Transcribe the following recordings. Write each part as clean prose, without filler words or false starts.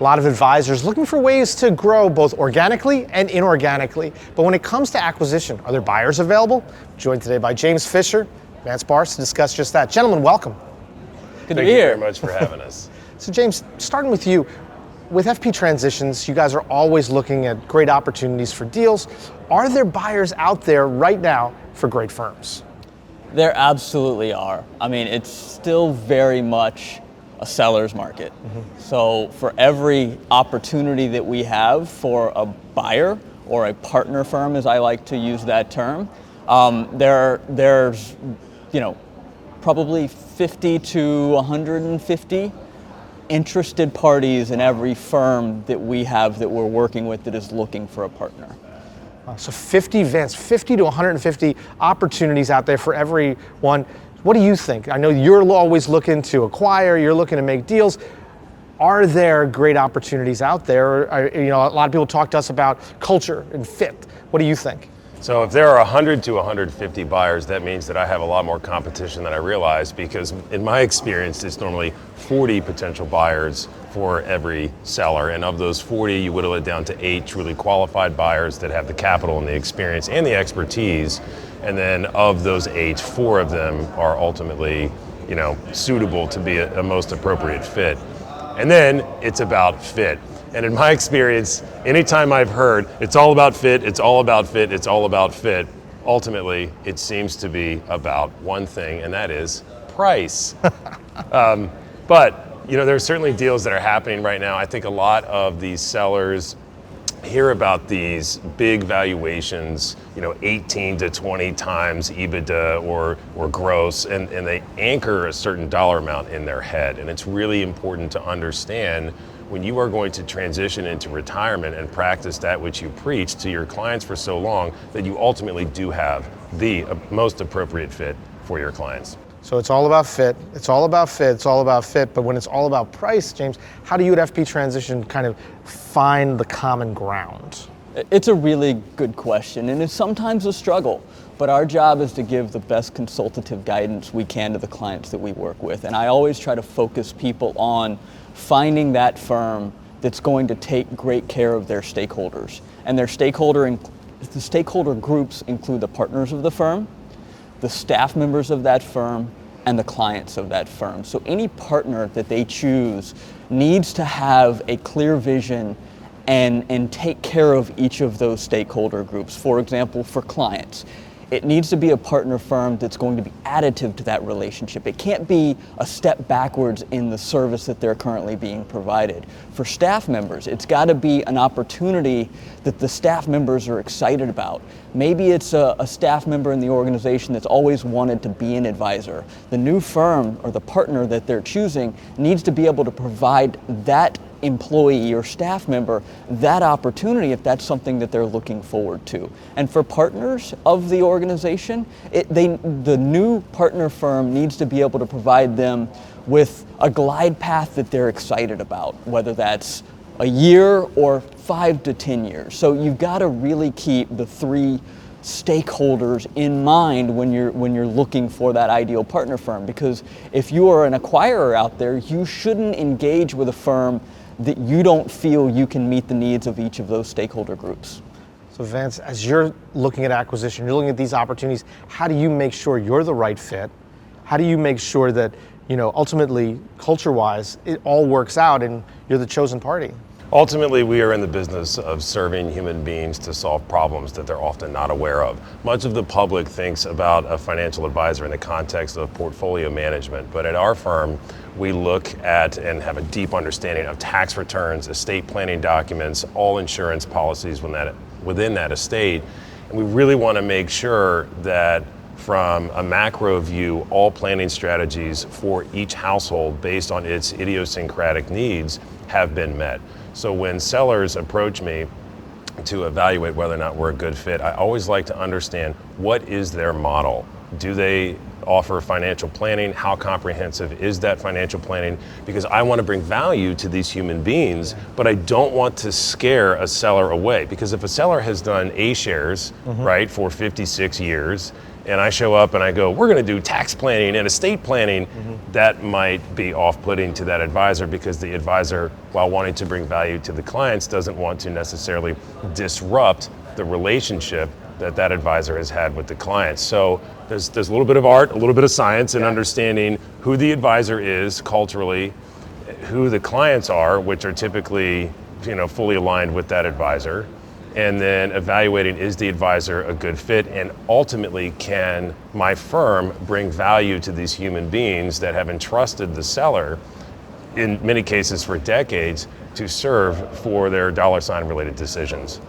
A lot of advisors looking for ways to grow both organically and inorganically. But when it comes to acquisition, are there buyers available? Joined today by James Fisher, Vance Barse to discuss just that. Gentlemen, welcome. Good to be here. Thank you very much for having us. So James, starting with you, with FP Transitions, you guys are always looking at great opportunities for deals. Are there buyers out there right now for great firms? There absolutely are. I mean, it's still very much a seller's market. So for every opportunity that we have for a buyer or a partner firm, as I like to use that term, there's probably 50 to 150 interested parties in every firm that we have that we're working with that is looking for a partner. So 50 to 150 opportunities out there for everyone. What do you think? I know you're always looking to acquire, you're looking to make deals. Are there great opportunities out there? A lot of people talk to us about culture and fit. What do you think? So if there are 100 to 150 buyers, that means that I have a lot more competition than I realize, because in my experience, it's normally 40 potential buyers for every seller. And of those 40, you whittle it down to 8 truly qualified buyers that have the capital and the experience and the expertise. And then of those 8, 4 of them are ultimately, suitable to be a most appropriate fit. And then it's about fit. And in my experience, anytime I've heard it's all about fit, it's all about fit, it's all about fit, ultimately it seems to be about one thing, and that is price. But there's certainly deals that are happening right now. I think a lot of these sellers hear about these big valuations, 18 to 20 times EBITDA or gross, and they anchor a certain dollar amount in their head. And it's really important to understand, when you are going to transition into retirement and practice that which you preach to your clients for so long, that you ultimately do have the most appropriate fit for your clients. So it's all about fit, it's all about fit, it's all about fit, but when it's all about price, James, how do you at FP Transition kind of find the common ground? It's a really good question, and it's sometimes a struggle, but our job is to give the best consultative guidance we can to the clients that we work with. And I always try to focus people on finding that firm that's going to take great care of their stakeholders. And the stakeholder groups include the partners of the firm, the staff members of that firm, and the clients of that firm. So any partner that they choose needs to have a clear vision and take care of each of those stakeholder groups. For example, for clients, it needs to be a partner firm that's going to be additive to that relationship. It can't be a step backwards in the service that they're currently being provided. For staff members, it's got to be an opportunity that the staff members are excited about. Maybe it's a staff member in the organization that's always wanted to be an advisor. The new firm or the partner that they're choosing needs to be able to provide that employee or staff member that opportunity if that's something that they're looking forward to. And for partners of the organization, the new partner firm needs to be able to provide them with a glide path that they're excited about, whether that's a year or 5 to 10 years. So you've got to really keep the 3 stakeholders in mind when you're looking for that ideal partner firm, because if you are an acquirer out there, you shouldn't engage with a firm that you don't feel you can meet the needs of each of those stakeholder groups. So Vance, as you're looking at acquisition, you're looking at these opportunities, how do you make sure you're the right fit? How do you make sure that, ultimately, culture-wise, it all works out and you're the chosen party? Ultimately, we are in the business of serving human beings to solve problems that they're often not aware of. Much of the public thinks about a financial advisor in the context of portfolio management, but at our firm, we look at and have a deep understanding of tax returns, estate planning documents, all insurance policies within that estate. And we really want to make sure that from a macro view, all planning strategies for each household based on its idiosyncratic needs have been met. So when sellers approach me to evaluate whether or not we're a good fit, I always like to understand, what is their model? Do they offer financial planning? How comprehensive is that financial planning? Because I want to bring value to these human beings, but I don't want to scare a seller away. Because if a seller has done A shares, right, for 56 years, and I show up and I go, we're going to do tax planning and estate planning, that might be off-putting to that advisor, because the advisor, while wanting to bring value to the clients, doesn't want to necessarily disrupt the relationship that that advisor has had with the clients. So there's a little bit of art, a little bit of science in understanding who the advisor is culturally, who the clients are, which are typically, fully aligned with that advisor, and then evaluating, is the advisor a good fit, and ultimately, can my firm bring value to these human beings that have entrusted the seller, in many cases for decades, to serve for their dollar sign related decisions.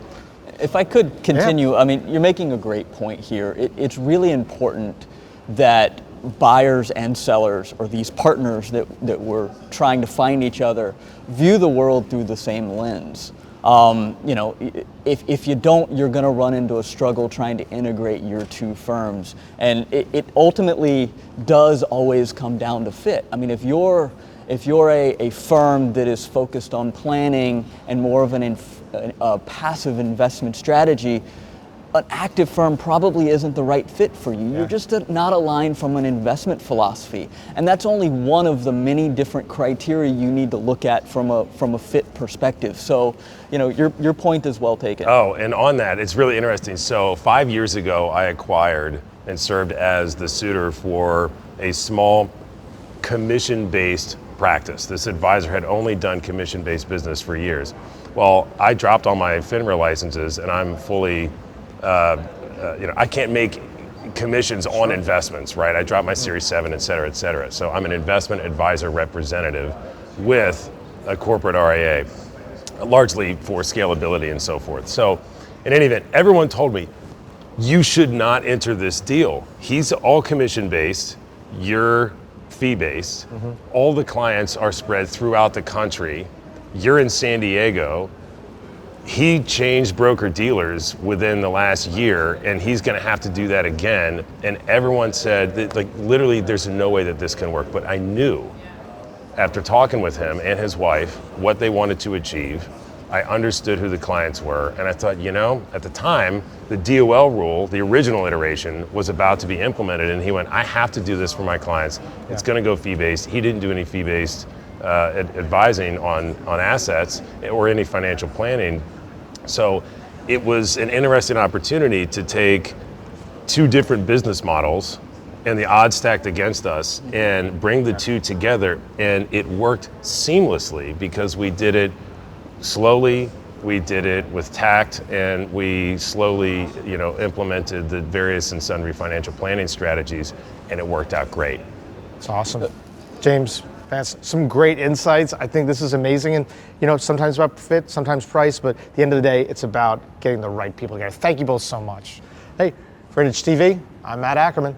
If I could continue, I mean, you're making a great point here. It's really important that buyers and sellers, or these partners that we're trying to find each other, view the world through the same lens. If you don't, you're going to run into a struggle trying to integrate your two firms. And it ultimately does always come down to fit. I mean, if you're a firm that is focused on planning and more of a passive investment strategy, an active firm probably isn't the right fit for you. You're just not aligned from an investment philosophy. And that's only one of the many different criteria you need to look at from a fit perspective. So, your point is well taken. Oh, and on that, it's really interesting. So 5 years ago, I acquired and served as the suitor for a small commission-based practice. This advisor had only done commission-based business for years. Well, I dropped all my FINRA licenses, and I'm fully I can't make commissions on investments, right? I dropped my Series 7, et cetera, et cetera. So I'm an investment advisor representative with a corporate RIA, largely for scalability and so forth. So in any event, everyone told me, you should not enter this deal. He's all commission-based, you're fee-based, all the clients are spread throughout the country, you're in San Diego. He changed broker dealers within the last year, and he's going to have to do that again. And everyone said that, literally, there's no way that this can work. But I knew, after talking with him and his wife, what they wanted to achieve. I understood who the clients were, and I thought, at the time, the DOL rule, the original iteration, was about to be implemented, and he went, I have to do this for my clients. It's going to go fee-based. He didn't do any fee-based advising on assets or any financial planning. So it was an interesting opportunity to take two different business models and the odds stacked against us and bring the two together, and it worked seamlessly because we did it slowly, we did it with tact, and we slowly implemented the various and sundry financial planning strategies, and it worked out great. It's awesome. James, Vance, some great insights. I think this is amazing. And, sometimes about fit, sometimes price, but at the end of the day, it's about getting the right people together. Thank you both so much. Hey, for Vintage TV, I'm Matt Ackerman.